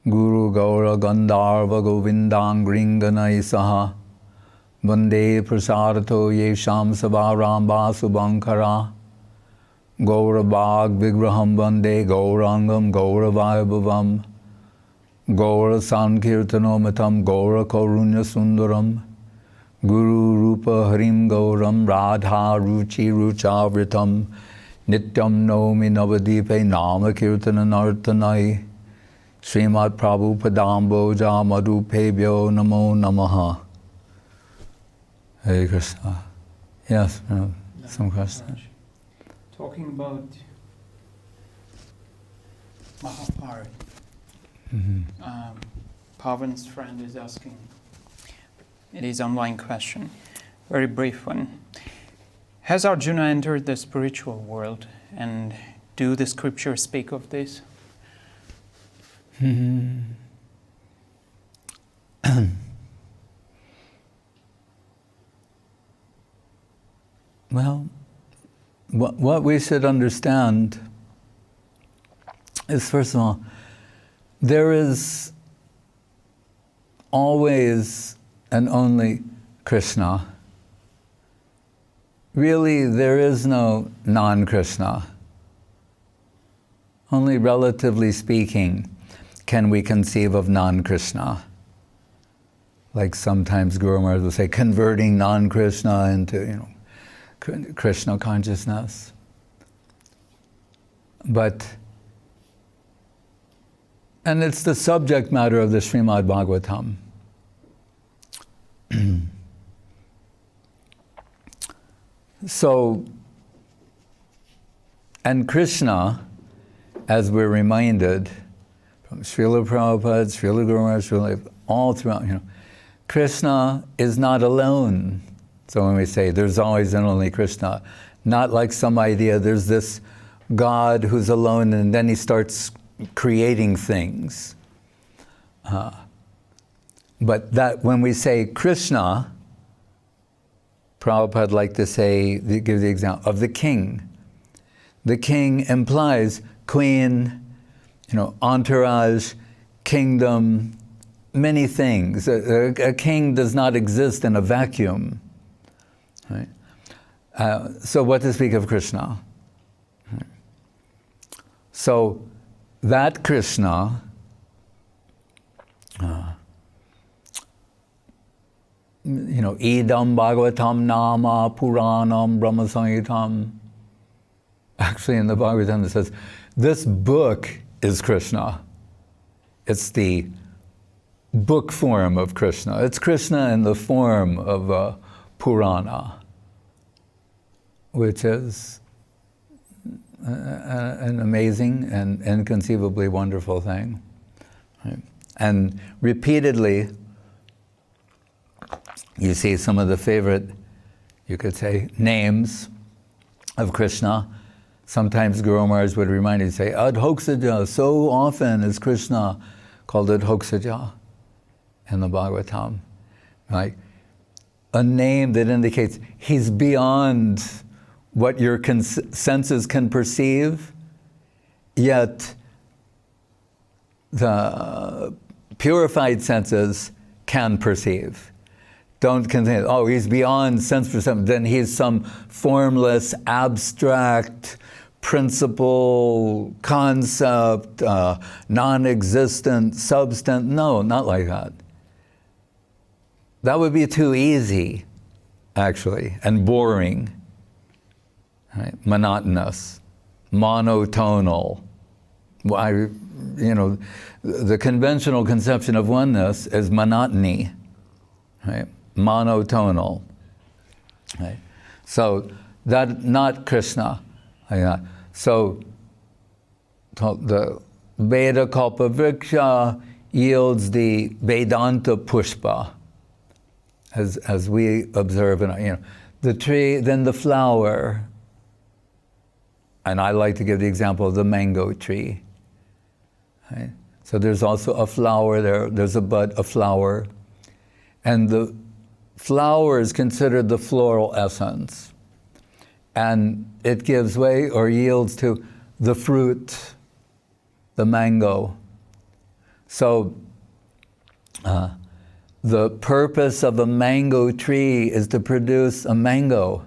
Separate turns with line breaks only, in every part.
Guru Gaura Gandharva Govindang Gringanai Saha Vande Prasarato Yesham Savaram Basubankara Gaura Bhag Vigraham Vande Gaurangam Gaura Vaibhavam Gaura Sankirtanomatam Gaura Karunya Sundaram Guru Rupa Harim Gauram Radha Ruchi Ruchavritam Nityam Nomi Navadipe Nama Kirtana Nartanai Srimad Prabhupadamboja Madhupebhyo Namo Namaha. Hare Krishna. Yes, some question.
Talking about Mahabharata, Pavan's friend is asking, it is an online question, very brief one. Has Arjuna entered the spiritual world, and do the scriptures speak of this?
Well, what we should understand is, first of all, there is always and only Krishna. Really, there is no non-Krishna. Only relatively speaking can we conceive of non-Krishna. Like sometimes Guru Maharaj will say, converting non-Krishna into, Krishna consciousness. And it's the subject matter of the Srimad Bhagavatam. So, and Krishna, as we're reminded from Srila Prabhupada, Srila Guru Maharaj, all throughout, Krishna is not alone. So when we say there's always and only Krishna, not like some idea there's this God who's alone and then he starts creating things. But that when we say Krishna, Prabhupada liked to say, give the example of the king. The king implies queen, entourage, kingdom, many things. A king does not exist in a vacuum. Right? So what to speak of Krishna? Right. So that Krishna, idam Bhagavatam nama Puranam Brahma Samhitam. Actually in the Bhagavatam it says, this book is Krishna. It's the book form of Krishna. It's Krishna in the form of a Purana, which is an amazing and inconceivably wonderful thing. Right? And repeatedly, you see some of the favorite, you could say, names of Krishna. Sometimes Guru Maharaj would remind you, say, Adhoksaja, so often is Krishna called Adhoksaja in the Bhagavatam. Like a name that indicates he's beyond what your senses can perceive, yet the purified senses can perceive. Don't consider, he's beyond sense perception, then he's some formless, abstract, principle, concept, non-existent substance. No, not like that. That would be too easy, actually, and boring. Right? Monotonous, monotonal. The conventional conception of oneness is monotony, right? Monotonal. Right? So that not Krishna. So the Veda Kalpa Vriksha yields the Vedanta Pushpa, as we observe in the tree, then the flower. And I like to give the example of the mango tree. Right? So there's also a flower there, there's a bud, a flower. And the flower is considered the floral essence. And it gives way or yields to the fruit, the mango. So the purpose of a mango tree is to produce a mango,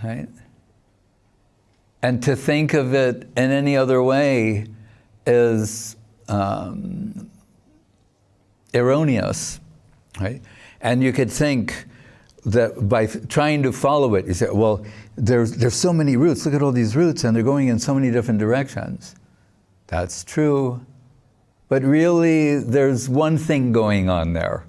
right? And to think of it in any other way is erroneous, right? And you could think that by trying to follow it, you say, well, there's so many roots. Look at all these roots, and they're going in so many different directions. That's true. But really, there's one thing going on there.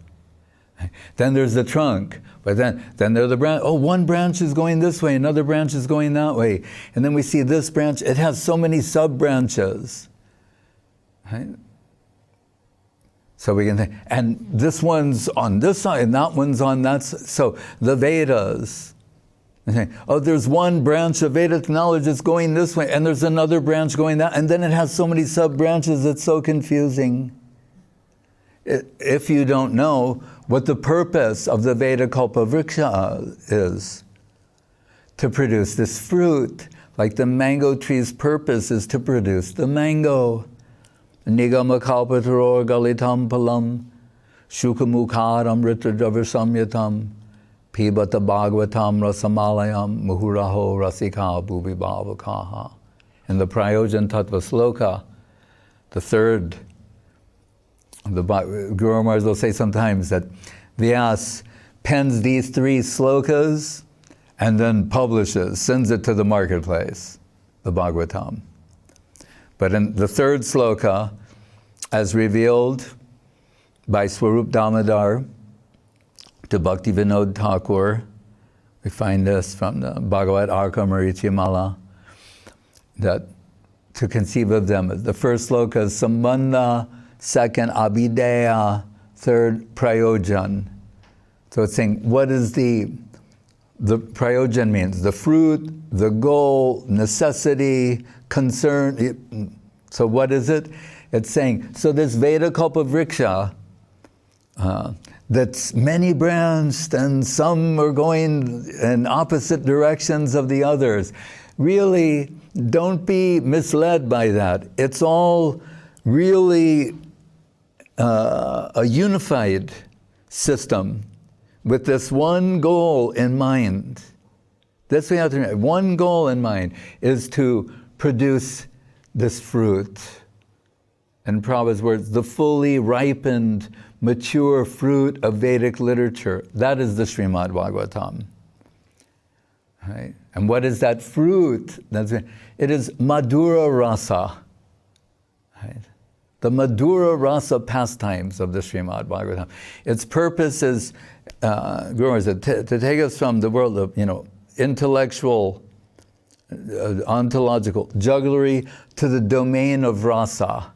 Then there's the trunk, but then there's the branch. Oh, one branch is going this way, another branch is going that way. And then we see this branch, it has so many sub-branches. Right? So we can think, and this one's on this side, and that one's on that side. So the Vedas, oh, there's one branch of Vedic knowledge that's going this way, and there's another branch going that, and then it has so many sub-branches, it's so confusing. If you don't know what the purpose of the Veda Kalpavriksha is, to produce this fruit, like the mango tree's purpose is to produce the mango. Nigama kalpataror galitam palam, shukamukharam ritradavarsamyatam, pibata bhagavatam rasamalayam, muhuraho rasika bhubi bhavakaha. In the Prayojan Tattva Sloka, the third, the Guru Maharaj will say sometimes that Vyas pens these 3 slokas and then publishes, sends it to the marketplace, the Bhagavatam. But in the third sloka, as revealed by Swarup Damodar to Bhakti Vinod Thakur, we find this from the Bhagavad Arka Marityamala, that to conceive of them, the first sloka is Sambandha, second Abhideya, third Prayojan. So it's saying, what is the Prayojan means? The fruit, the goal, necessity, concern. So what is it? It's saying, so this Veda Kalpavriksha, that's many branched and some are going in opposite directions of the others. Really, don't be misled by that. It's all really a unified system with this one goal in mind. That's what we have to remember. One goal in mind is to produce this fruit. In Prabhupada's words, the fully ripened, mature fruit of Vedic literature. That is the Srimad Bhagavatam. Right? And what is that fruit? It is Madhura Rasa. Right? The Madhura Rasa pastimes of the Srimad Bhagavatam. Its purpose is, Guru said, to take us from the world of, intellectual, ontological jugglery to the domain of rasa.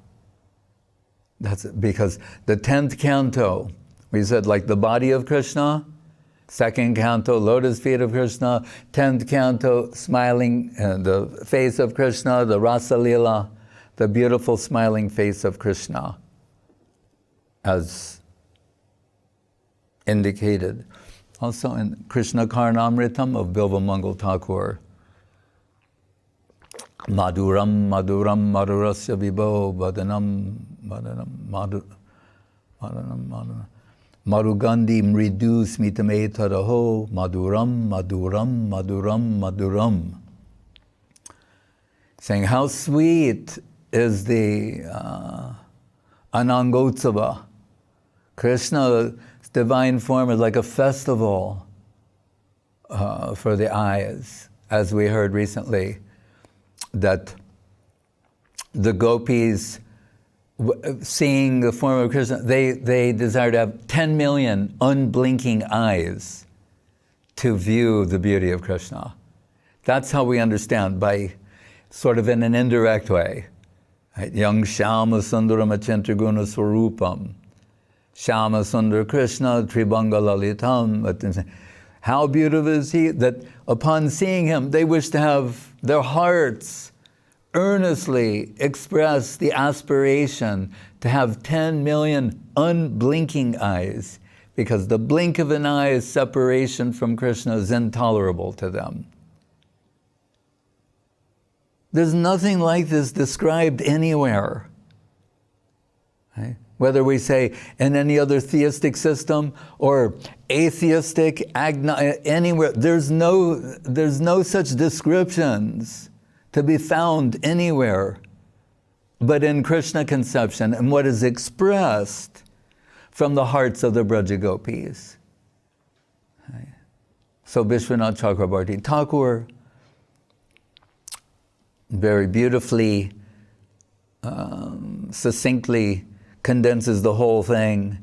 That's because the 10th canto, we said like the body of Krishna, 2nd canto, lotus feet of Krishna, 10th canto, smiling, the face of Krishna, the Rasa Lila, the beautiful smiling face of Krishna, as indicated. Also in Krishna Karnamritam of Bilva Mangal Thakur, Madhuram, Madhuram, Madhurasya Vibho, Vadanam, Madhuram, Marugandhi Mridu Smitame Tadaho, Madhuram, Madhuram, Madhuram, Madhuram. Saying how sweet is the Anangotsava. Krishna's divine form is like a festival for the eyes, as we heard recently, that the gopis, seeing the form of Krishna, they desire to have 10 million unblinking eyes to view the beauty of Krishna. That's how we understand, by sort of in an indirect way. Right? Yang Shama Sundaram Achintya Guna Swarupam. Shama Sundar Krishna Tribanga Lalitam. How beautiful is he that upon seeing him, they wish to have their hearts earnestly express the aspiration to have 10 million unblinking eyes, because the blink of an eye's separation from Krishna is intolerable to them. There's nothing like this described anywhere. Right? Whether we say in any other theistic system or atheistic, anywhere, there's no such descriptions to be found anywhere but in Krishna conception and what is expressed from the hearts of the Braja Gopis. Right? So Vishwanath Chakrabarti Thakur very beautifully, succinctly condenses the whole thing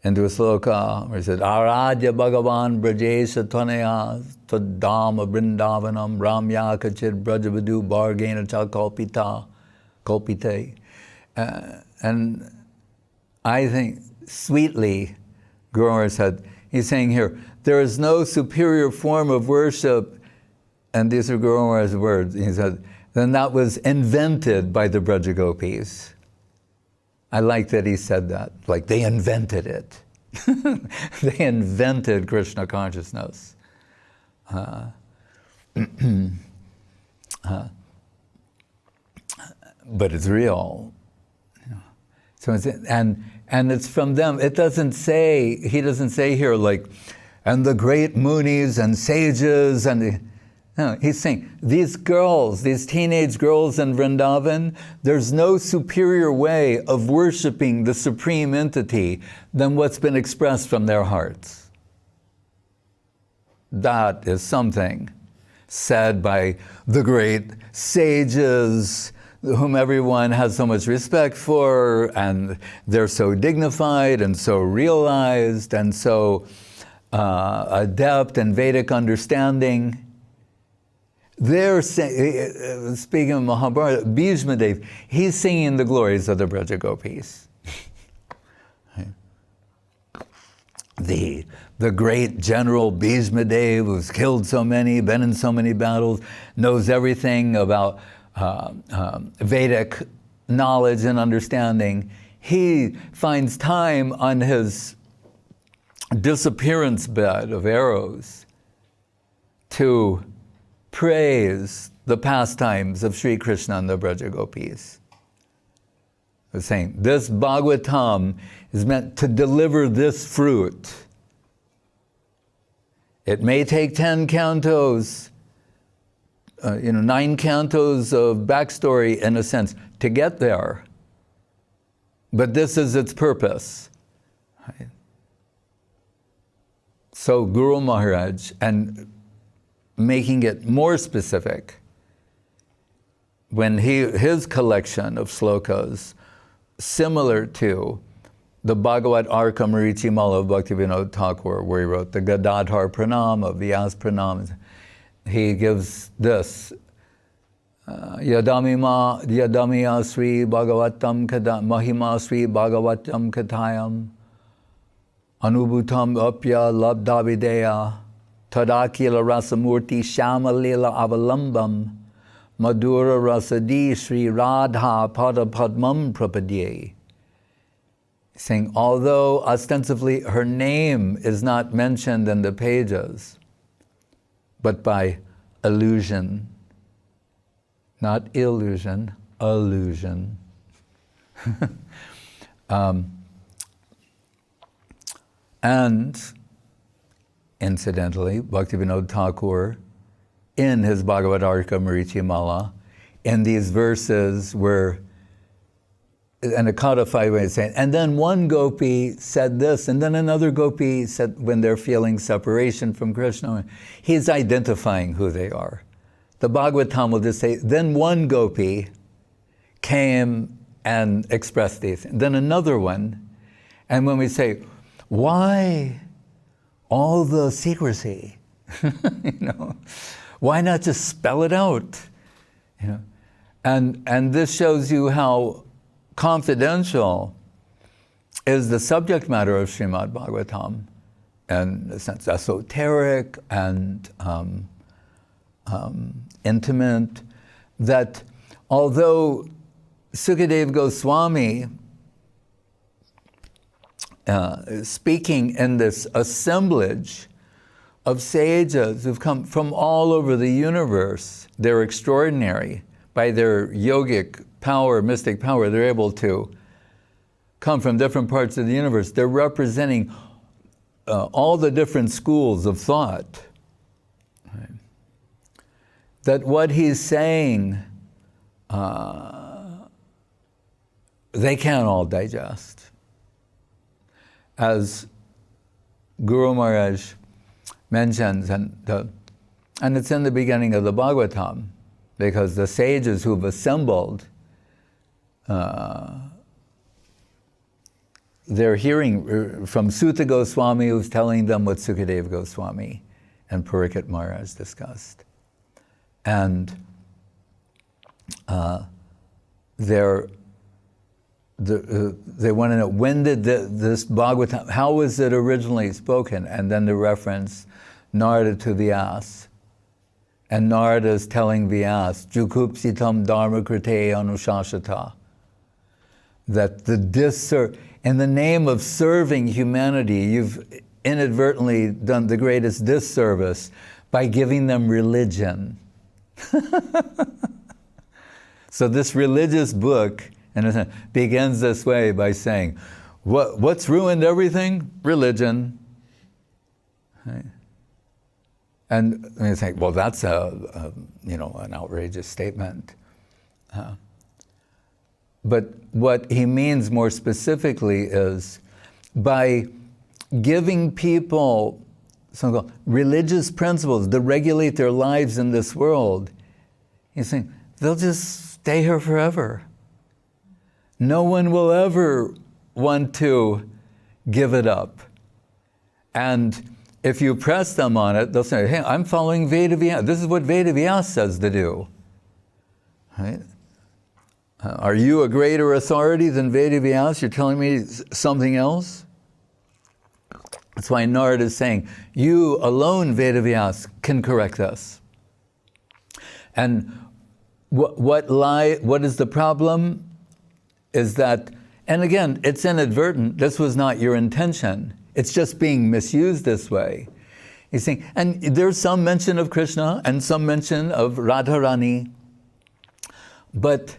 into a sloka where he said, Aradya Bhagavan Brajesha Tanaya Tadama Vrindavanam Ramya Kachid Brajavadu Bargena Chakalpita Kalpite. And I think sweetly, Guru said, he's saying here, there is no superior form of worship, and these are Guru Maharaj's words, he said, then that was invented by the Braja Gopis. I like that he said that, like they invented it. They invented Krishna consciousness. But it's real. So it's, and it's from them. It doesn't say, he doesn't say here like, and the great munis and sages and no, he's saying, these girls, these teenage girls in Vrindavan, there's no superior way of worshiping the supreme entity than what's been expressed from their hearts. That is something said by the great sages, whom everyone has so much respect for, and they're so dignified and so realized and so adept in Vedic understanding. They're speaking of Mahabharata, Bhishmadev, he's singing the glories of the Braja Gopis. The great general Bhishmadev, who's killed so many, been in so many battles, knows everything about Vedic knowledge and understanding. He finds time on his disappearance bed of arrows to praise the pastimes of Sri Krishna and the Braja Gopis. They're saying, this Bhagavatam is meant to deliver this fruit. It may take 10 cantos, 9 cantos of backstory in a sense to get there. But this is its purpose. Right? So Guru Maharaj, and making it more specific, when his collection of slokas, similar to the Bhagavad Arka Marichi Mala of Bhaktivinoda Thakur, where he wrote the Gadadhar Pranam of Vyas Pranam, he gives this, Yadamiya Sri Bhagavatam Mahima Sri Bhagavatam Kathayam Anubhutam Apya Labdavideya Tadakila Rasamurti Shamalila Avalambam Madhura Rasadi Sri Radha Pada Padmam Prapadye. Saying, although ostensibly her name is not mentioned in the pages, but by allusion, not illusion, allusion. And incidentally, Bhaktivinoda Thakur, in his Bhagavad Arka Marichi Mala, in these verses were, in a codified way, saying, and then one gopi said this, and then another gopi said, when they're feeling separation from Krishna, he's identifying who they are. The Bhagavatam will just say, then one gopi came and expressed these, and then another one, and when we say, why all the secrecy? Why not just spell it out? And this shows you how confidential is the subject matter of Srimad Bhagavatam, and in a sense esoteric and intimate, that although Sukadeva Goswami speaking in this assemblage of sages who've come from all over the universe, they're extraordinary. By their yogic power, mystic power, they're able to come from different parts of the universe. They're representing all the different schools of thought. Right? That what he's saying, they can't all digest. As Guru Maharaj mentions, and it's in the beginning of the Bhagavatam, because the sages who've assembled, they're hearing from Sutta Goswami, who's telling them what Sukadeva Goswami and Parikshit Maharaj discussed. And they want to know, when did this Bhagavatam, how was it originally spoken? And then the reference Narada to Vyas. And Narada is telling Vyas, Jukupsitam dharma krite anushashata, that in the name of serving humanity, you've inadvertently done the greatest disservice by giving them religion. So this religious book begins this way by saying, what's ruined everything? Religion. Right? And you think, well, that's an outrageous statement. But what he means more specifically is, by giving people some religious principles to regulate their lives in this world, he's saying they'll just stay here forever. No one will ever want to give it up. And if you press them on it, they'll say, hey, I'm following Veda Vyas. This is what Veda Vyas says to do. Right? Are you a greater authority than Veda Vyas? You're telling me something else? That's why Narada is saying, you alone, Veda Vyas, can correct us. And what is the problem? Is that, and again, it's inadvertent. This was not your intention. It's just being misused this way. He's saying, and there's some mention of Krishna and some mention of Radharani, but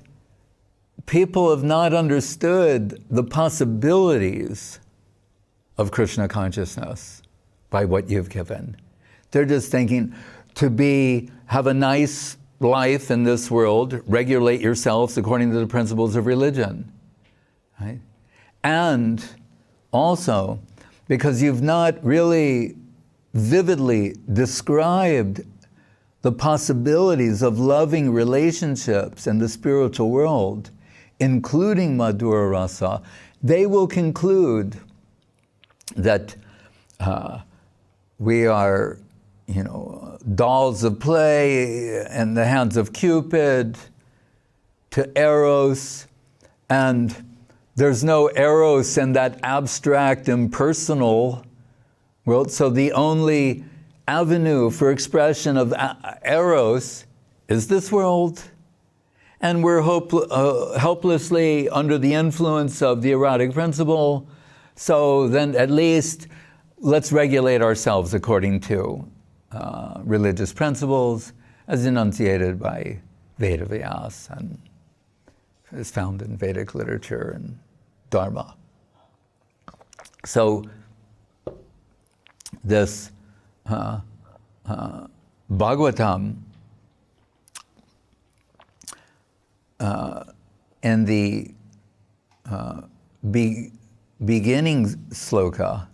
people have not understood the possibilities of Krishna consciousness by what you've given. They're just thinking have a nice life in this world, regulate yourselves according to the principles of religion. Right? And also, because you've not really vividly described the possibilities of loving relationships in the spiritual world, including Madhura Rasa, they will conclude that we are, dolls of play in the hands of Cupid, to Eros, and there's no Eros in that abstract, impersonal world. So the only avenue for expression of Eros is this world. And we're helplessly under the influence of the erotic principle. So then at least let's regulate ourselves according to religious principles as enunciated by Veda Vyas and is found in Vedic literature and Dharma. So this Bhagavatam in the beginning sloka,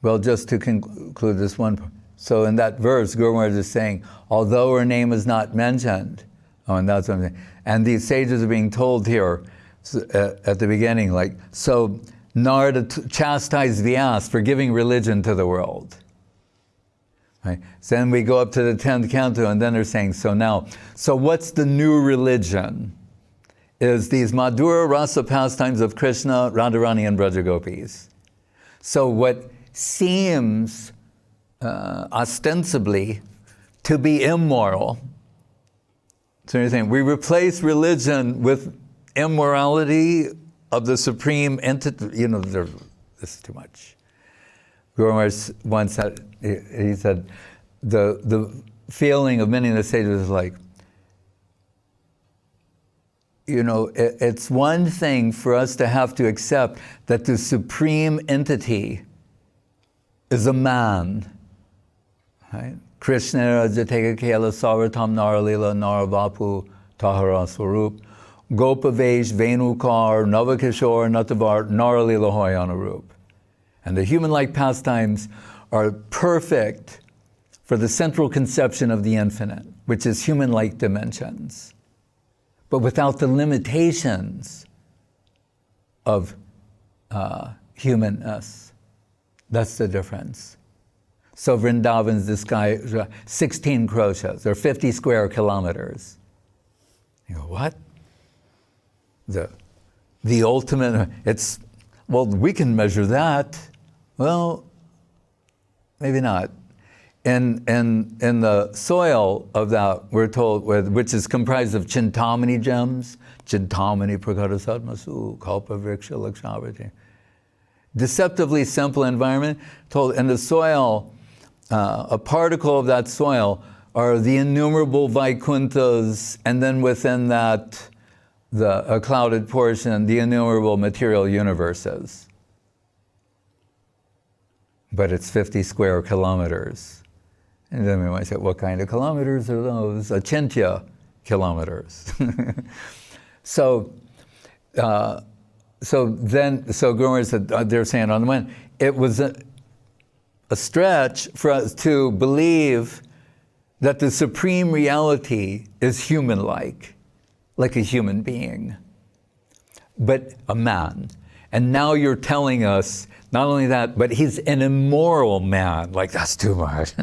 well, just to conclude this one, so in that verse, Guru Maharaj is saying, although her name is not mentioned, and that's what I'm saying, and these sages are being told here at the beginning, so Narada chastised Vyas for giving religion to the world. Right? So then we go up to the 10th canto, and then they're saying, so what's the new religion? Is these Madhura Rasa pastimes of Krishna, Radharani, and Brajagopis. So what seems ostensibly to be immoral, so you're saying, we replace religion with immorality of the supreme entity, this is too much. Guru Maharaj once said, he said, the feeling of many of the sages is like, it's one thing for us to have to accept that the supreme entity is a man, right? Krishna Rajateka Kela Saratam Naralila Naravapu Tahara Swarup Gopavesh Venukar Navakishore Natavar Naralila Hoyanarup. And the human-like pastimes are perfect for the central conception of the infinite, which is human-like dimensions, but without the limitations of humanness. That's the difference. So Vrindavan's this guy, 16 kroshas, or 50 square kilometers. You go, what? The ultimate, well, we can measure that. Well, maybe not. In the soil of that, we're told, which is comprised of Chintamani gems, Chintamani Prakarasadmasu, Kalpa Vriksha Lakshavati. Deceptively simple environment, told in the soil, a particle of that soil are the innumerable Vaikunthas, and then within that, a clouded portion, the innumerable material universes. But it's 50 square kilometers. And then we might say, what kind of kilometers are those? Achintya kilometers. So Gomer said, they're saying on the one, it was a stretch for us to believe that the supreme reality is human-like, like a human being, but a man. And now you're telling us, not only that, but he's an immoral man. Like, that's too much.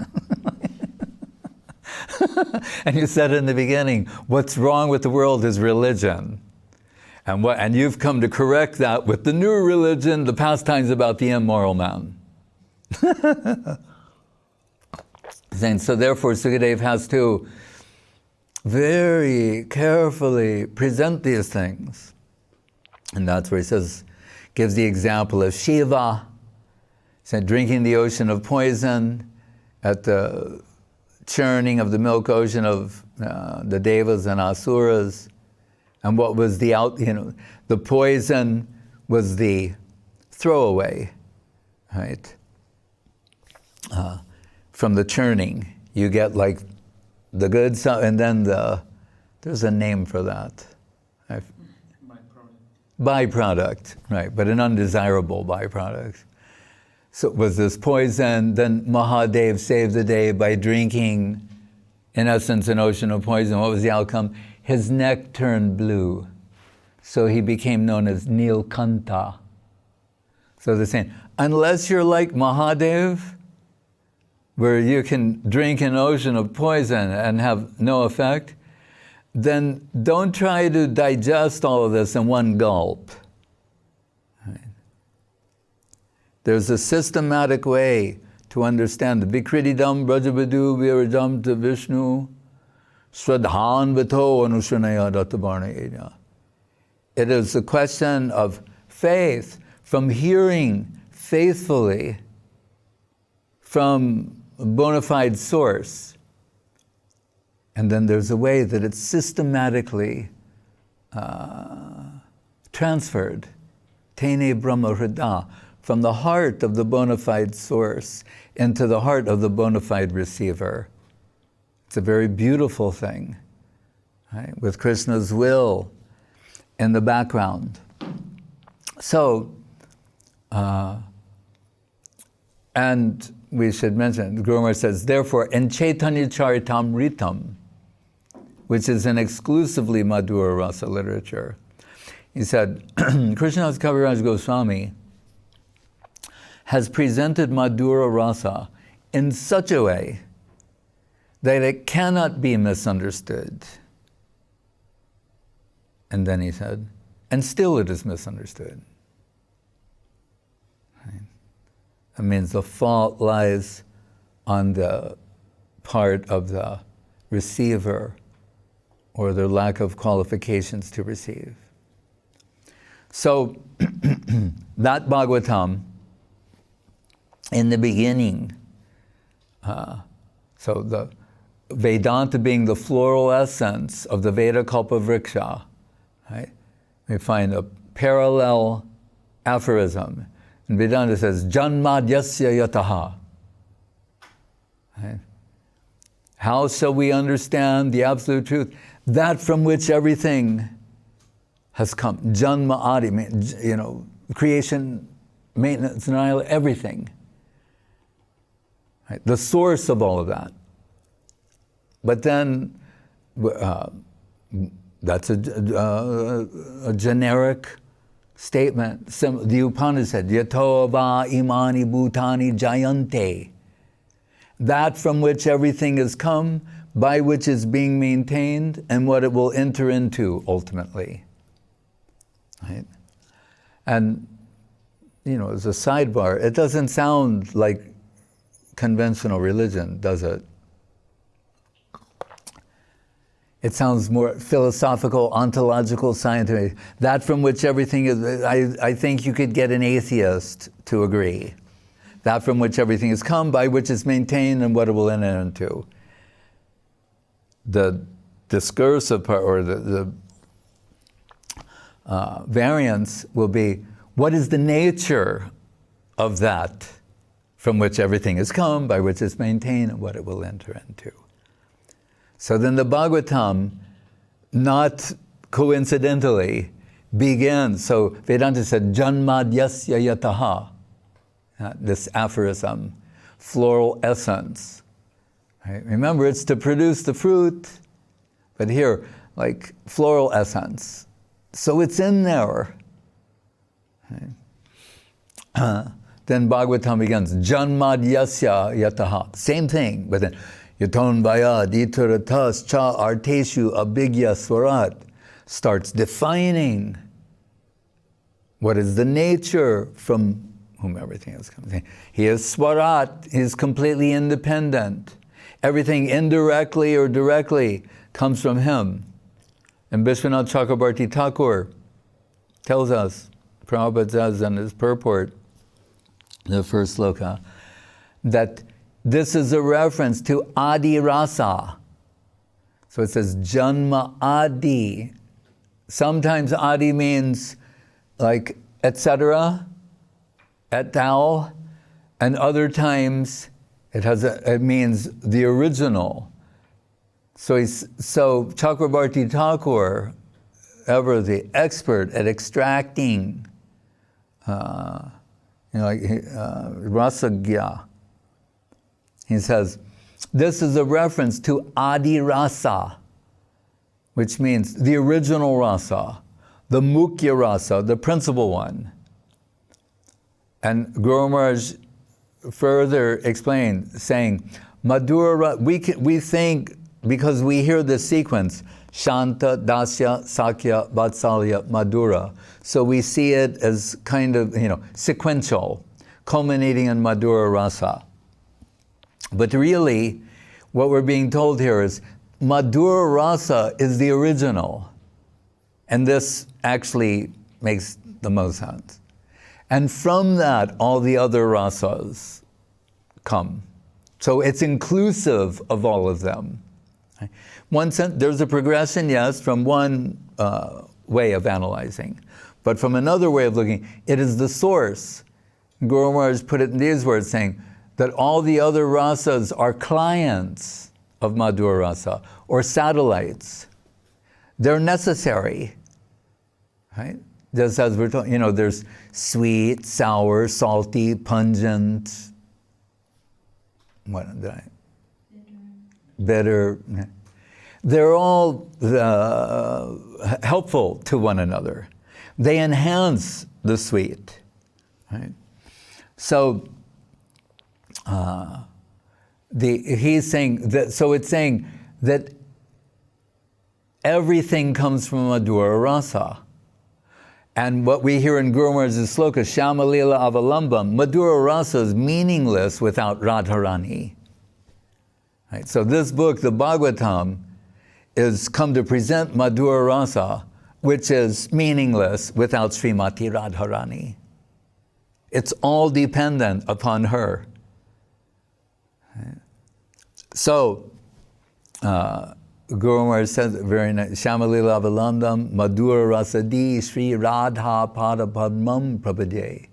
And you said in the beginning, what's wrong with the world is religion. And you've come to correct that with the new religion, the pastimes about the immoral man. And so therefore, Sukadev has to very carefully present these things. And that's where he says, gives the example of Shiva, said drinking the ocean of poison at the churning of the milk ocean of the Devas and Asuras. And what was the poison was the throwaway, right? From the churning, you get like the good stuff, and then there's a name for that. Byproduct, right, but an undesirable byproduct. So it was this poison, then Mahadev saved the day by drinking, in essence, an ocean of poison. What was the outcome? His neck turned blue. So he became known as Nilkanta. So they're saying, unless you're like Mahadev, where you can drink an ocean of poison and have no effect, then don't try to digest all of this in one gulp. Right. There's a systematic way to understand the Vikrididam Brajabadu Virajam to Vishnu Sradhan Vito Anushanaya Dattavarna. It is a question of faith, from hearing faithfully from a bona fide source. And then there's a way that it's systematically transferred, Tene Brahma Hrida, from the heart of the bona fide source into the heart of the bona fide receiver. It's a very beautiful thing, right? With Krishna's will in the background. So, and we should mention, the Guru Maharaj says, therefore, in Chaitanya Charitamritam, which is an exclusively Madhura Rasa literature, he said, Krishnadas Kaviraj Goswami has presented Madhura Rasa in such a way that it cannot be misunderstood. And then he said, and still it is misunderstood. Right? That means the fault lies on the part of the receiver or their lack of qualifications to receive. So that Bhagavatam, in the beginning, so the Vedanta being the floral essence of the Veda Kalpa Vriksha, right? We find a parallel aphorism. And Vedanta says, Janmadyasya yataha. Right? How shall we understand the absolute truth? That from which everything has come. Janma adi, creation, maintenance, denial, everything. Right? The source of all of that. But then, that's a generic statement. The Upanishad, Yato va imani bhutani jayante. That from which everything has come, by which is being maintained, and what it will enter into ultimately. Right? And, as a sidebar, it doesn't sound like conventional religion, does it? It sounds more philosophical, ontological, scientific. That from which everything is, I think you could get an atheist to agree. That from which everything has come, by which is maintained, and what it will enter into. The discursive part, or the variance will be, what is the nature of that from which everything has come, by which it's maintained, and what it will enter into. So then the Bhagavatam, not coincidentally, begins. So Vedanta said, Janmadyasya yataha. This aphorism, floral essence. Right? Remember, it's to produce the fruit, but here, like floral essence. So it's in there. Right? Then Bhagavatam begins, Janmadyasya yataha. Same thing, but then, Yaton vaya ditaratas cha arteshu abhigya swarat, starts defining what is the nature from whom everything is coming. He is swarat, he is completely independent. Everything indirectly or directly comes from him. And Vishwanath Chakrabarti Thakur tells us, Prabhupada says in his purport, the first sloka, that this is a reference to Adi Rasa. So it says Janma Adi. Sometimes Adi means like etc., et al., and other times it means the original. So Chakrabarti Thakur, ever the expert at extracting, rasagya. He says, this is a reference to Adi Rasa, which means the original rasa, the mukhya rasa, the principal one. And Guru Maharaj further explained, saying, Madhura, we think, because we hear this sequence, Shanta, Dasya, Sakya, Vatsalya, Madhura. So we see it as kind of, sequential, culminating in Madhura Rasa. But really, what we're being told here is, Madhura Rasa is the original. And this actually makes the most sense. And from that, all the other rasas come. So it's inclusive of all of them. One sense, there's a progression, yes, from one way of analyzing. But from another way of looking, it is the source. Guru Maharaj put it in these words, saying that all the other rasas are clients of Madhura Rasa, or satellites. They're necessary, right? Just as we're talking, there's sweet, sour, salty, pungent, bitter. They're all helpful to one another. They enhance the sweet, right? So he's saying that. So it's saying that everything comes from Madhura Rasa. And what we hear in Guru Maharaj's sloka, Shyamalila Avalambam, Madhura Rasa is meaningless without Radharani. Right? So this book, the Bhagavatam, is come to present Madhura Rasa, which is meaningless without Srimati Radharani. It's all dependent upon her. Right? So, Guru Maharaj says very nice, Shamalila Valandam Madhura Rasadi Sri Radha Pada Padmam Prabhade.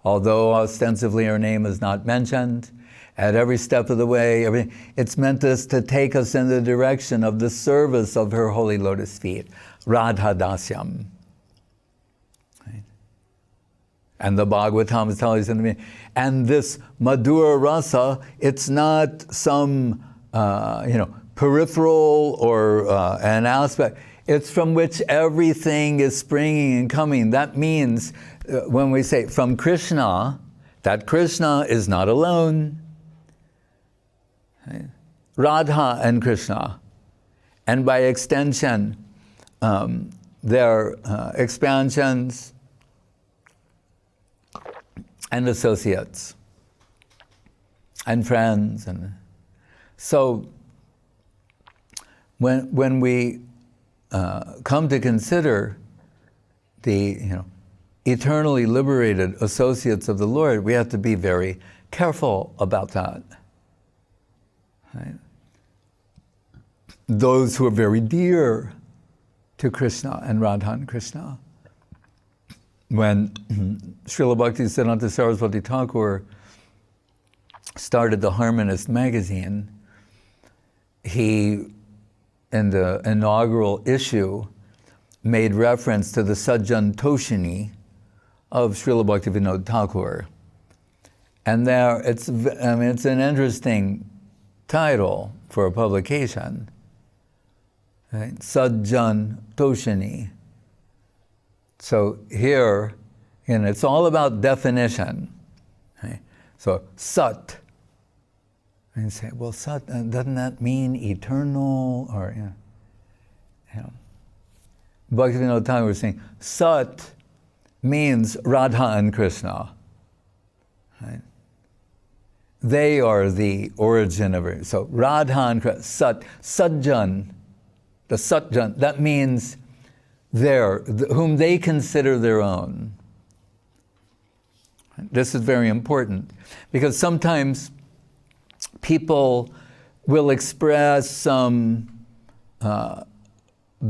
Although ostensibly her name is not mentioned, at every step of the way, it's meant to take us in the direction of the service of her holy lotus feet, Radha Dasyam. Right? And the Bhagavatam is telling us in the beginning, and this Madhura Rasa, it's not some, peripheral or an aspect. It's from which everything is springing and coming. That means when we say from Krishna, that Krishna is not alone. Right? Radha and Krishna. And by extension, their expansions and associates and friends. And so when we come to consider the eternally liberated associates of the Lord, we have to be very careful about that. Right? Those who are very dear to Krishna and Radha and Krishna. When Srila Bhakti Siddhanta Saraswati Thakur started the Harmonist magazine, he, in the inaugural issue, made reference to the Sajjana-toshani of Srila Bhaktivinoda Thakur. And there, it's an interesting title for a publication, right? Sajjana-toshani. So here, it's all about definition. Right? So Sat, and you say, well, Sat, doesn't that mean eternal? Or, Bhaktivinoda Thakur was saying, Sat means Radha and Krishna. Right? They are the origin of it. So Radha and Krishna, Sat, Sajjan, the Satjan, that means whom they consider their own. This is very important because sometimes people will express some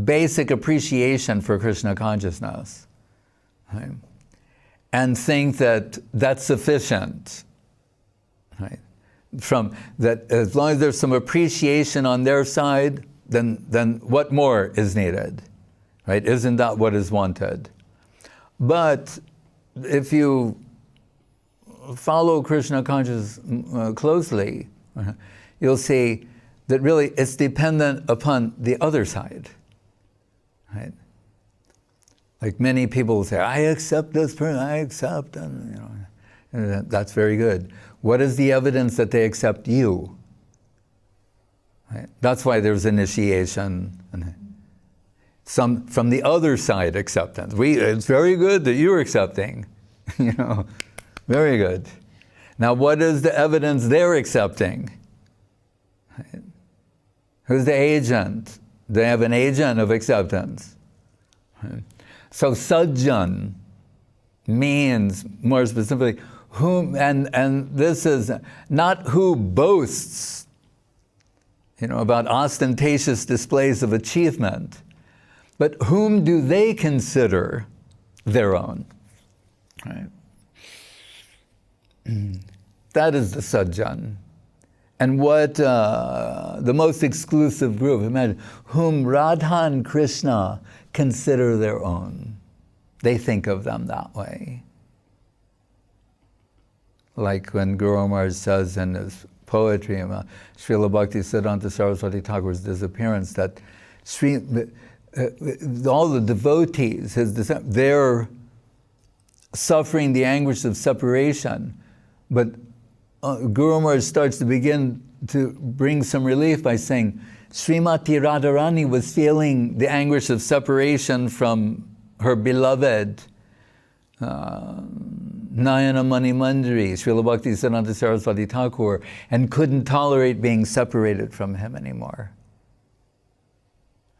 basic appreciation for Krishna consciousness, right? And think that that's sufficient, right? From that, as long as there's some appreciation on their side, then what more is needed? Right? Isn't that what is wanted? But if you follow Krishna consciousness closely, you'll see that really it's dependent upon the other side. Right? Like many people say, I accept this person, I accept, and that's very good. What is the evidence that they accept you? Right? That's why there's initiation. Some from the other side acceptance. It's very good that you're accepting, very good. Now, what is the evidence they're accepting? Right? Who's the agent? They have an agent of acceptance. Right? So Sajjan means, more specifically, whom, and this is not who boasts, about ostentatious displays of achievement, but whom do they consider their own? Right? That is the Sajjan. And what the most exclusive group, imagine, whom Radha and Krishna consider their own. They think of them that way. Like when Guru Maharaj says in his poetry about Srila Bhakti Siddhanta Saraswati Thakur's disappearance, that all the devotees, they're suffering the anguish of separation, but Guru Maharaj starts to begin to bring some relief by saying, Srimati Radharani was feeling the anguish of separation from her beloved Nayana Mani Mandari, Srila Bhakti Siddhanta Saraswati Thakur, and couldn't tolerate being separated from him anymore.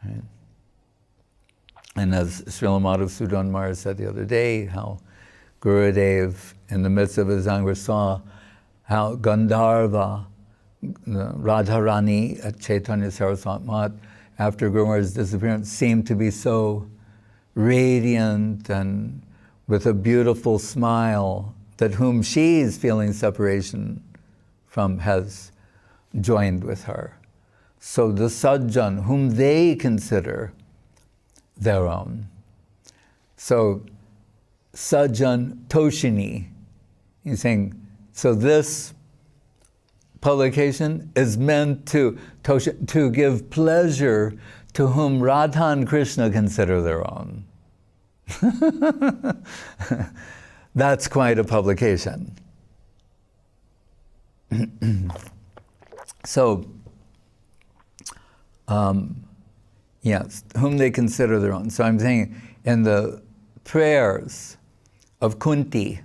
Right? And as Srila Madhavsudhan Maharaj said the other day, how Gurudev, in the midst of his anguish, saw how Gandharva, Radharani at Chaitanya Saraswati Mat, after Garuda's disappearance, seemed to be so radiant and with a beautiful smile that whom she is feeling separation from has joined with her. So the Sajjan, whom they consider their own. So Sajjana-toshani, he's saying, so this publication is meant to give pleasure to whom Radha and Krishna consider their own. That's quite a publication. So, yes, whom they consider their own. So I'm saying in the prayers of Kunti,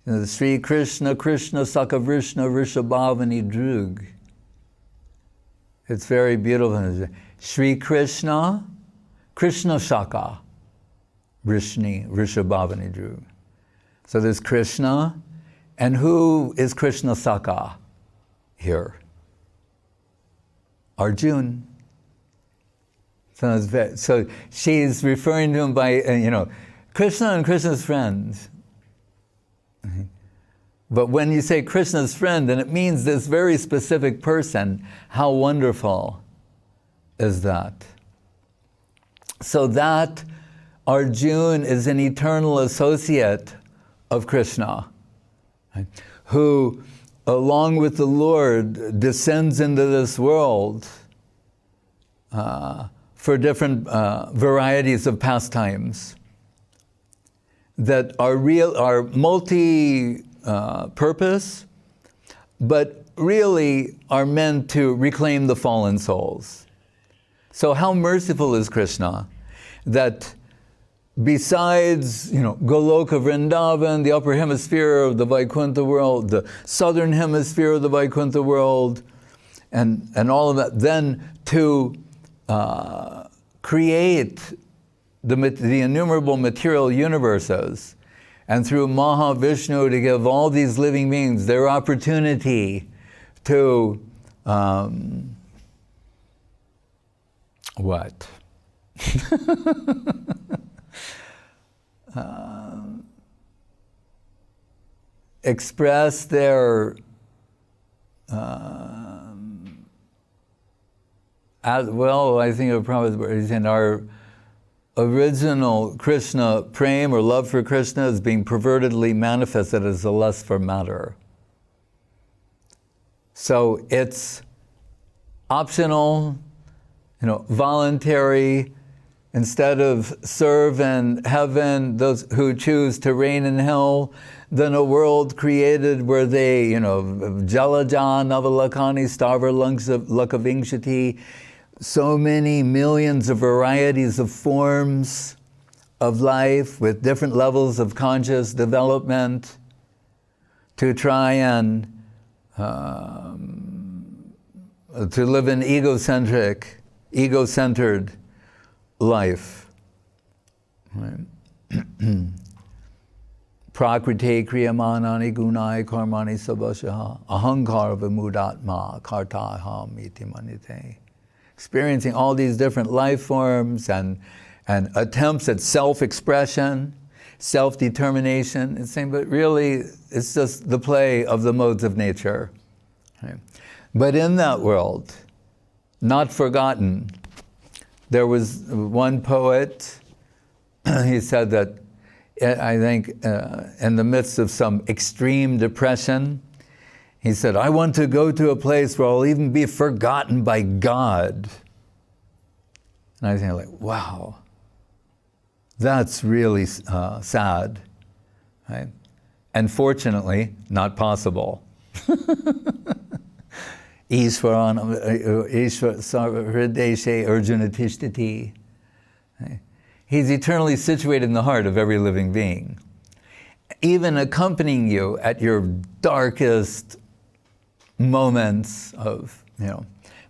the Sri Krishna, Krishna Saka Vrishna Vrishabhavani Drug. It's very beautiful. Sri Krishna, Krishna Saka, Vrishni, Vrishabhavani Drug. So there's Krishna, and who is Krishna Saka here? Arjun. So she's referring to him by, Krishna and Krishna's friends. But when you say Krishna's friend, then it means this very specific person. How wonderful is that? So that Arjun is an eternal associate of Krishna, right, who, along with the Lord, descends into this world for different varieties of pastimes that are multi-purpose, but really are meant to reclaim the fallen souls. So how merciful is Krishna that besides, Goloka Vrindavan, the upper hemisphere of the Vaikuntha world, the southern hemisphere of the Vaikuntha world, and all of that, then to create the innumerable material universes, and through Mahavishnu to give all these living beings their opportunity to what? Express their I think it probably is in our original Krishna prem or love for Krishna is being pervertedly manifested as a lust for matter. So it's optional, voluntary. Instead of serve in heaven those who choose to reign in hell, then a world created where they, Jalaja, Navalakani, Stavar, Lakavingshati, so many millions of varieties of forms of life with different levels of conscious development to try and to live an ego-centered life. Right? Prakriti kriyamanani gunai karmani sabashaha ahankar vimudatma kartaham iti manite. Experiencing all these different life forms and attempts at self-expression, self-determination, it's saying, but really it's just the play of the modes of nature. Right? But in that world, not forgotten, there was one poet, he said that, I think, in the midst of some extreme depression, he said, I want to go to a place where I'll even be forgotten by God. And I think, wow, that's really sad, right? And fortunately, not possible. Ishvaranam hrideshe Arjuna tishtiti. He's eternally situated in the heart of every living being, even accompanying you at your darkest moments of,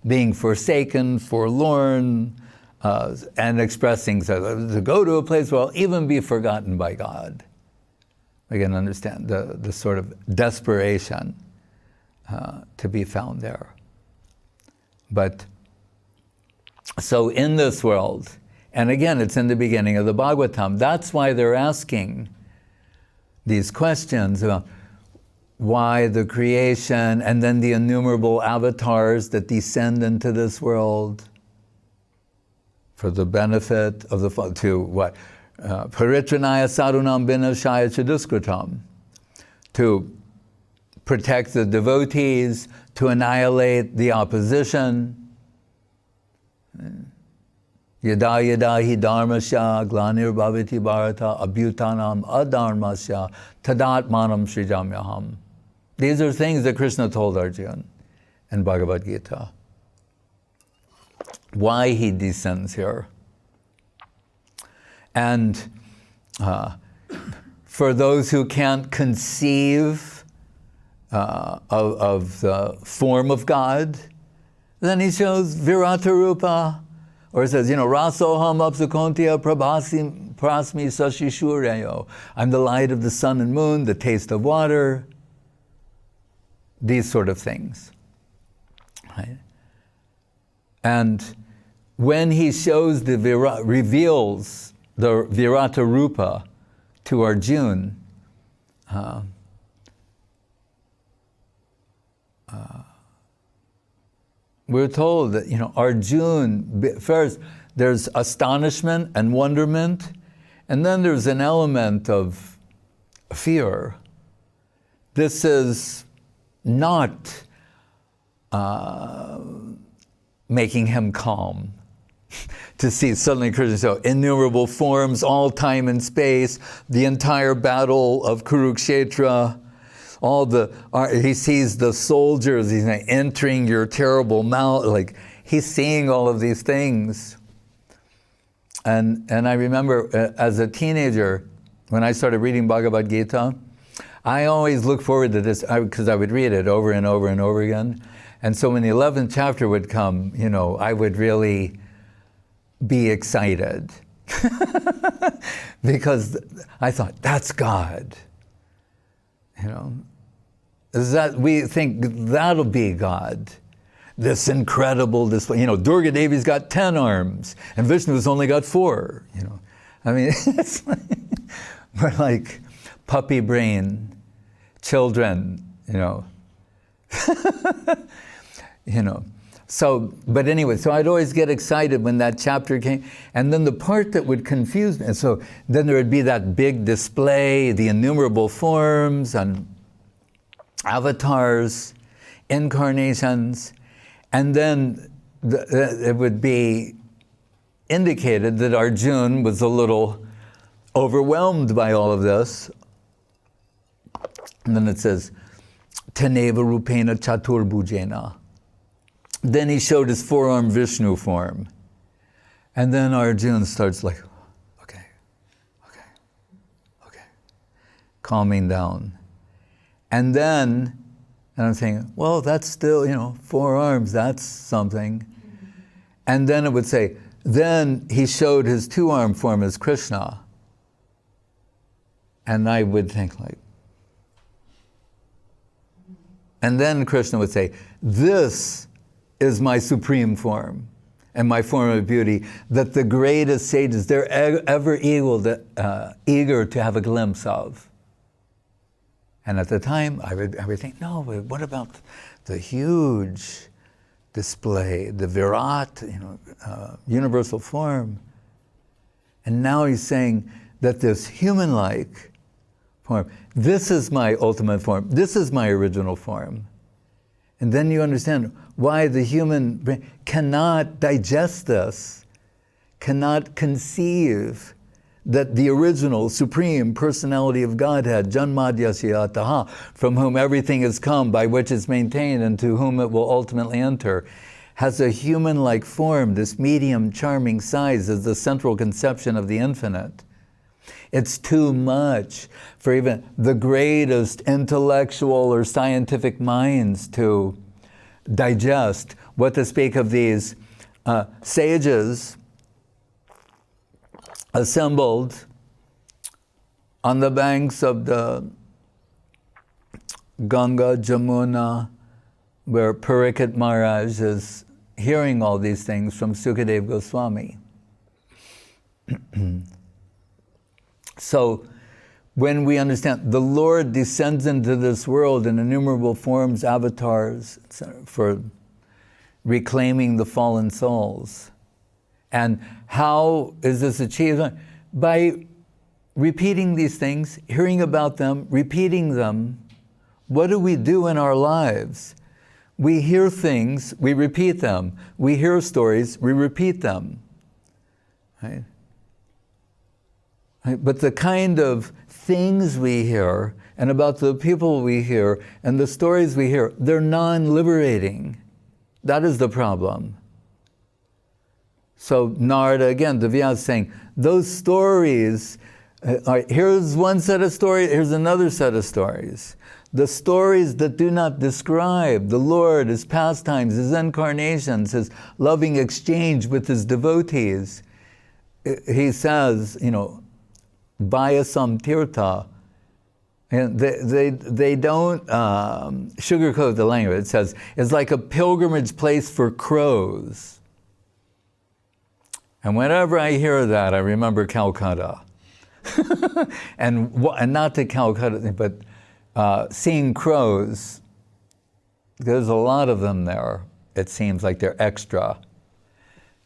being forsaken, forlorn, and expressing, to go to a place where I'll even be forgotten by God. We can understand the sort of desperation to be found there. But So in this world, and again, it's in the beginning of the Bhagavatam, that's why they're asking these questions about why the creation and then the innumerable avatars that descend into this world for the benefit of the, to what? Paritranaya sadhunam vinashaya chaduskritam, to protect the devotees, to annihilate the opposition. Yada yada hi dharmasya glanir bhavati bharata abhyutanam adharmasya tadatmanam srijamyaham. These are things that Krishna told Arjuna in Bhagavad-gita. Why he descends here. And for those who can't conceive of the form of God, then he shows Virata Rupa, or it says, Rasoham apsukontya prabhasi prasmi sashishureyo. I'm the light of the sun and moon, the taste of water, these sort of things. Right? And when he shows reveals the Virata Rupa to Arjuna, we're told that, Arjuna, first there's astonishment and wonderment, and then there's an element of fear. This is not making him calm. To see suddenly Krishna show innumerable forms, all time and space, the entire battle of Kurukshetra, he sees the soldiers, he's entering your terrible mouth, he's seeing all of these things. And I remember as a teenager, when I started reading Bhagavad-gita, I always looked forward to this, because I would read it over and over and over again. And so when the 11th chapter would come, I would really be excited. Because I thought, that's God. We think that'll be God. This incredible display. Durga Devi's got 10 arms, and Vishnu's only got 4. It's we're like puppy brain children, So, but anyway, so I'd always get excited when that chapter came. And then the part that would confuse me, and so then there would be that big display, the innumerable forms and avatars, incarnations, and then it would be indicated that Arjuna was a little overwhelmed by all of this. And then it says, Taneva rupena chatur bhujena. Then he showed his four-armed Vishnu form. And then Arjuna starts okay, calming down. And I'm saying, well, that's still, 4 arms, that's something. And then it would say, then he showed his 2-armed form as Krishna. And I would think and then Krishna would say, this is my supreme form and my form of beauty, that the greatest sages, they're ever eager to have a glimpse of. And at the time, I would think, no, but what about the huge display, the Virat, universal form? And now he's saying that this human-like form, this is my ultimate form, this is my original form. And then you understand why the human brain cannot digest this, cannot conceive that the original supreme personality of Godhead, Janmadhyasya Ataha, from whom everything has come, by which it's maintained, and to whom it will ultimately enter, has a human-like form, this medium charming size as the central conception of the infinite. It's too much for even the greatest intellectual or scientific minds to digest. What to speak of these sages assembled on the banks of the Ganga, Jamuna, where Parikshit Maharaj is hearing all these things from Sukadeva Goswami. So, when we understand the Lord descends into this world in innumerable forms, avatars, for reclaiming the fallen souls. And how is this achieved? By repeating these things, hearing about them, repeating them. What do we do in our lives? We hear things, we repeat them. We hear stories, we repeat them. Right? But the kind of things we hear, and about the people we hear, and the stories we hear, they're non-liberating. That is the problem. So Narada, again, the Vyasa is saying, those stories, here's one set of stories, here's another set of stories. The stories that do not describe the Lord, His pastimes, His incarnations, His loving exchange with His devotees. He says, Vayasam Tirtha, and they don't sugarcoat the language. It says, it's like a pilgrimage place for crows. And whenever I hear that, I remember Calcutta. and not to Calcutta, but seeing crows, there's a lot of them there. It seems like they're extra.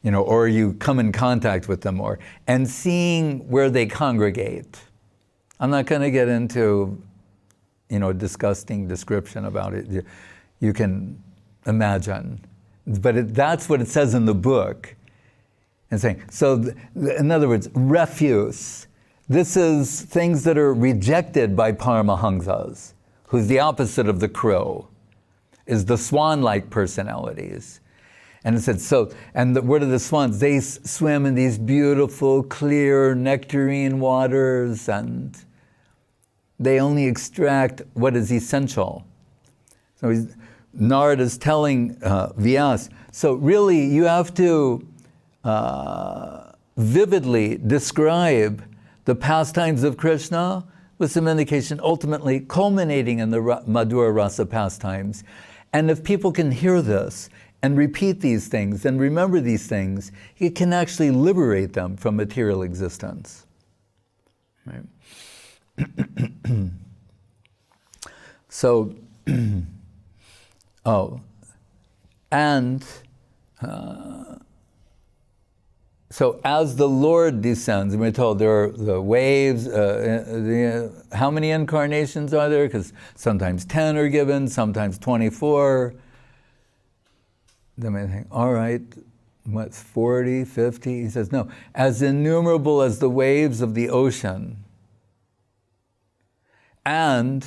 Or you come in contact with them more, and seeing where they congregate. I'm not going to get into, a disgusting description about it. You can imagine. But that's what it says in the book. And saying, so in other words, refuse. This is things that are rejected by Paramahamsas, who's the opposite of the crow, is the swan-like personalities. And it said, what are the swans? They swim in these beautiful, clear, nectarine waters, and they only extract what is essential. So Narada is telling Vyasa, so really you have to vividly describe the pastimes of Krishna with some indication, ultimately culminating in the Madhura Rasa pastimes. And if people can hear this, and repeat these things, and remember these things, it can actually liberate them from material existence. Right? So, so as the Lord descends, and we're told there are the waves, how many incarnations are there? Because sometimes 10 are given, sometimes 24. Then I think, all right, what's 40, 50? He says, no, as innumerable as the waves of the ocean, and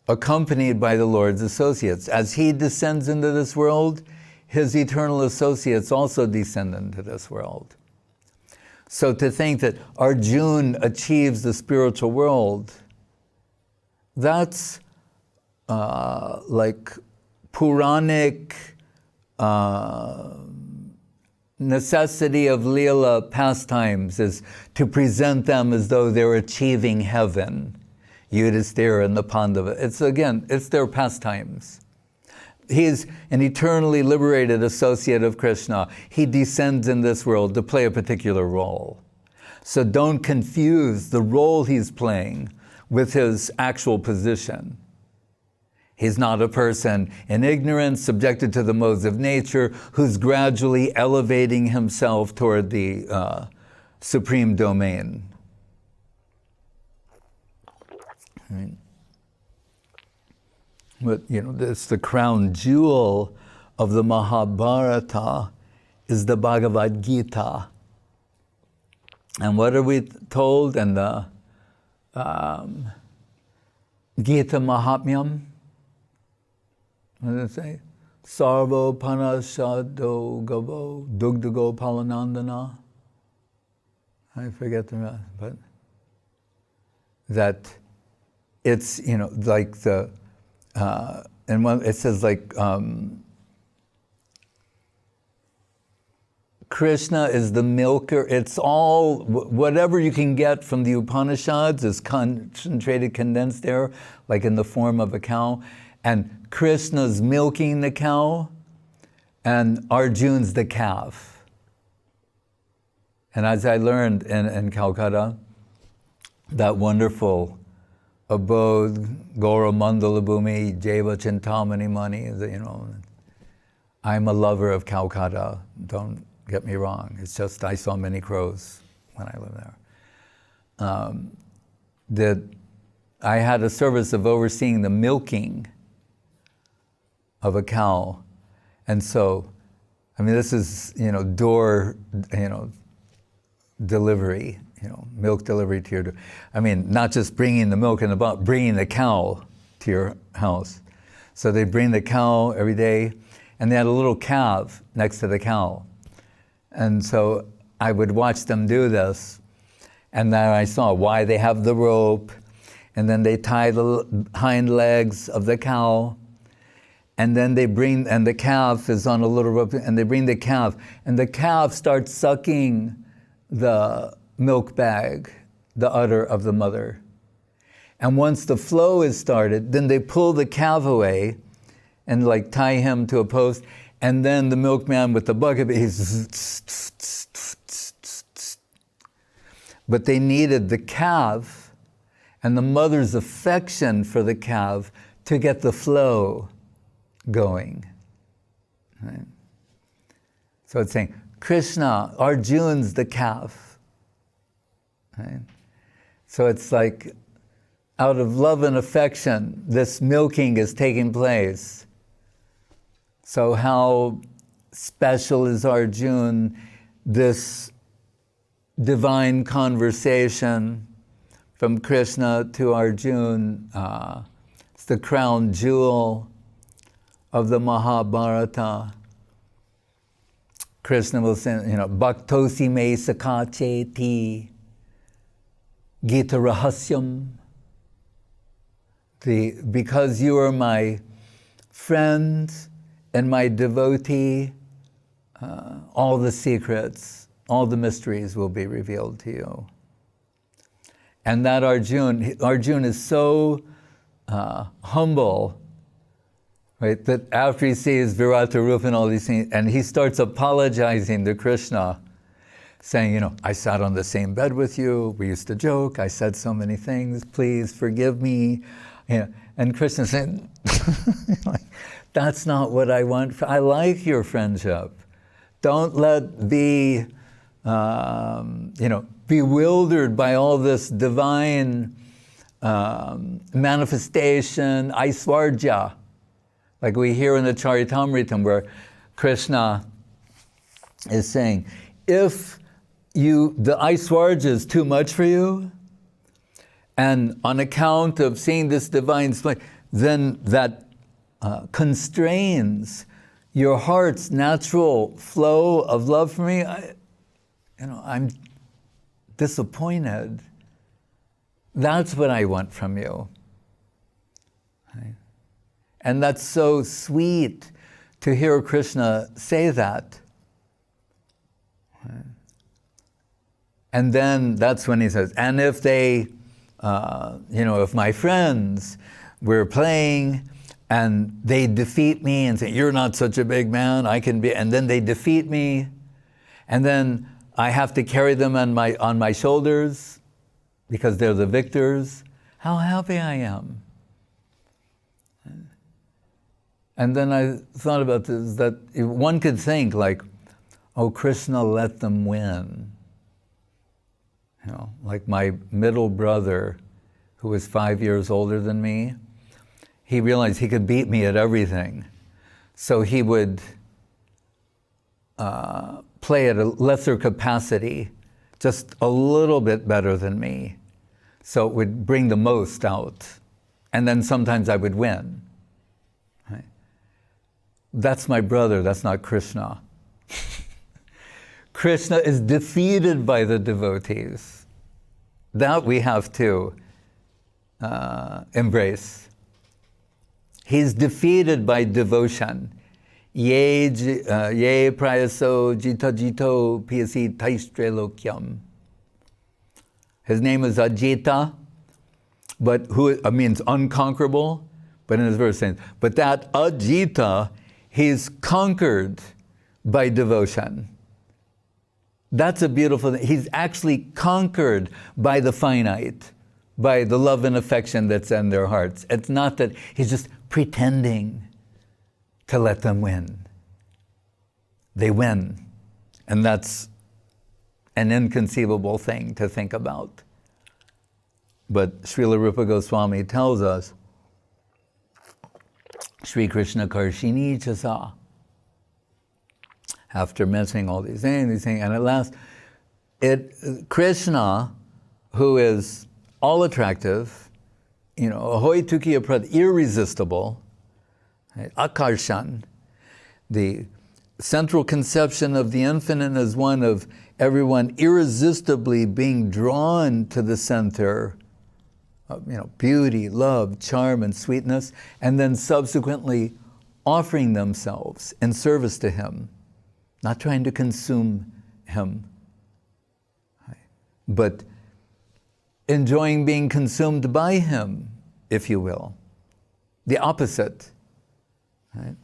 accompanied by the Lord's associates. As He descends into this world, His eternal associates also descend into this world. So to think that Arjun achieves the spiritual world, that's like Puranic necessity of Leela pastimes, is to present them as though they're achieving heaven. Yudhisthira and the Pandava. It's their pastimes. He's an eternally liberated associate of Krishna. He descends in this world to play a particular role. So don't confuse the role he's playing with his actual position. He's not a person in ignorance, subjected to the modes of nature, who's gradually elevating himself toward the supreme domain. Right. But, it's the crown jewel of the Mahabharata is the Bhagavad-gita. And what are we told in the Gita Mahatmyam? What does it say? Sarvo Panashado Gavo Dugdago Palanandana. I forget the rest, but that it's, like the, and one, it says like, Krishna is the milker. It's all, whatever you can get from the Upanishads is concentrated, condensed there, like in the form of a cow. And Krishna's milking the cow. and Arjun's the calf. And as I learned in Calcutta, that wonderful abode, Gora Mandala Bhumi, Jeva Chintamani Mani, I'm a lover of Calcutta, don't get me wrong. It's just I saw many crows when I lived there. I had a service of overseeing the milking of a cow. And so, this is, door, delivery, milk delivery to your door. Not just bringing the milk in the box, bringing the cow to your house. So they bring the cow every day, and they had a little calf next to the cow. And so I would watch them do this, and then I saw why they have the rope, and then they tie the hind legs of the cow, and then and the calf is on a little rope, and they bring the calf, and the calf starts sucking the milk bag, the udder of the mother. And once the flow is started, then they pull the calf away and tie him to a post, and then the milkman with the bucket, but they needed the calf and the mother's affection for the calf to get the flow going. Right? So it's saying, Krishna, Arjun's the calf. Right? So it's like, out of love and affection, this milking is taking place. So how special is Arjun, this divine conversation from Krishna to Arjun. It's the crown jewel of the Mahabharata. Krishna will say, Bhaktosi me sakha cheti Gita rahasyam. Because you are my friend and my devotee, all the secrets, all the mysteries will be revealed to you. And that Arjun is so humble, right, that after he sees Virata Rupa and all these things, and he starts apologizing to Krishna, saying, I sat on the same bed with you, we used to joke, I said so many things, please forgive me. And Krishna saying, that's not what I want. I like your friendship. Don't be bewildered by all this divine manifestation, aishwarya, like we hear in the Charitamritam, where Krishna is saying, if the aishwarya is too much for you, and on account of seeing this divine splendor, then that constrains your heart's natural flow of love for me. I'm disappointed. That's what I want from you. Right? And that's so sweet to hear Krishna say that. Right? And then that's when he says, and if they, if my friends were playing and they defeat me and say, you're not such a big man, I can be, and then they defeat me, and then I have to carry them on my shoulders because they're the victors, how happy I am. And then I thought about this, that one could think oh, Krishna let them win. Like my middle brother, who was 5 years older than me, he realized he could beat me at everything. So he would play at a lesser capacity, just a little bit better than me. So it would bring the most out. And then sometimes I would win. Right? That's my brother, that's not Krishna. Krishna is defeated by the devotees. That we have to embrace. He's defeated by devotion. Ye prayaso jita jito piyasi taistrelokyam. His name is Ajita, but who means unconquerable. But in his verse saying, but that Ajita, he's conquered by devotion. That's a beautiful thing. He's actually conquered by the finite, by the love and affection that's in their hearts. It's not that he's just pretending to let them win. They win. And that's an inconceivable thing to think about. But Srila Rupa Goswami tells us, Sri Krishna Karshini Chasa, after mentioning all these things, and at last, Krishna, who is all attractive, ahoy tukiya prad, irresistible, right? Akarshan, the central conception of the infinite as one of everyone irresistibly being drawn to the center of, beauty, love, charm, and sweetness, and then subsequently offering themselves in service to him, not trying to consume him, but enjoying being consumed by him, if you will. The opposite, right?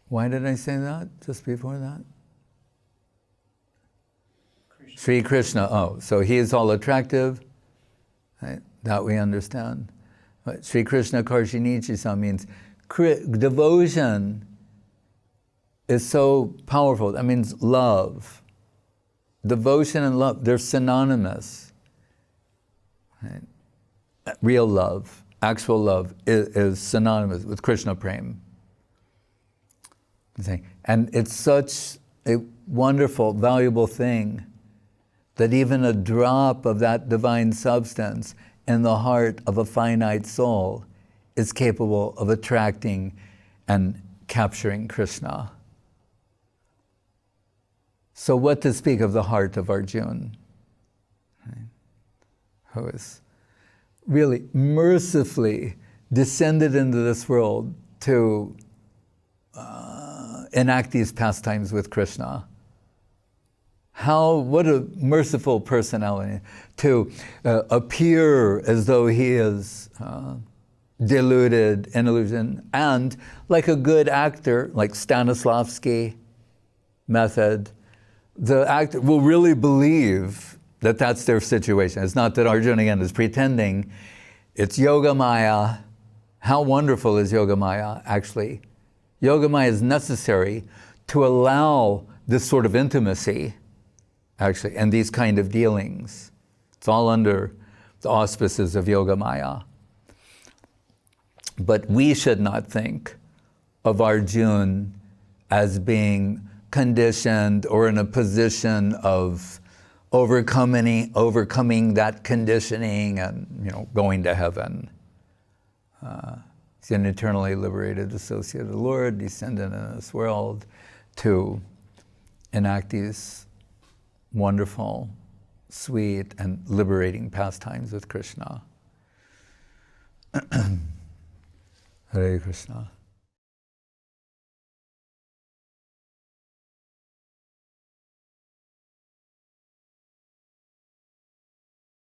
Why did I say that just before that? Sri Krishna, so he is all attractive, right? That we understand. But Sri Krishna Karshinichisa means devotion is so powerful. That means love. Devotion and love, they're synonymous. Right? Real love, actual love is synonymous with Krishna Prem. And it's such a wonderful, valuable thing that even a drop of that divine substance in the heart of a finite soul is capable of attracting and capturing Krishna. So what to speak of the heart of Arjun, right? Who is really mercifully descended into this world to enact these pastimes with Krishna. What a merciful personality to appear as though he is deluded in illusion, and like a good actor, like Stanislavski method, the actor will really believe that that's their situation. It's not that Arjuna again is pretending. It's Yoga Maya. How wonderful is Yoga Maya, actually? Yoga Maya is necessary to allow this sort of intimacy, actually, and these kind of dealings. It's all under the auspices of Yoga Maya. But we should not think of Arjun as being conditioned or in a position of overcoming that conditioning and going to heaven. He's an eternally liberated associate of the Lord, descended in this world to enact these wonderful, sweet, and liberating pastimes with Krishna. Hare Krishna.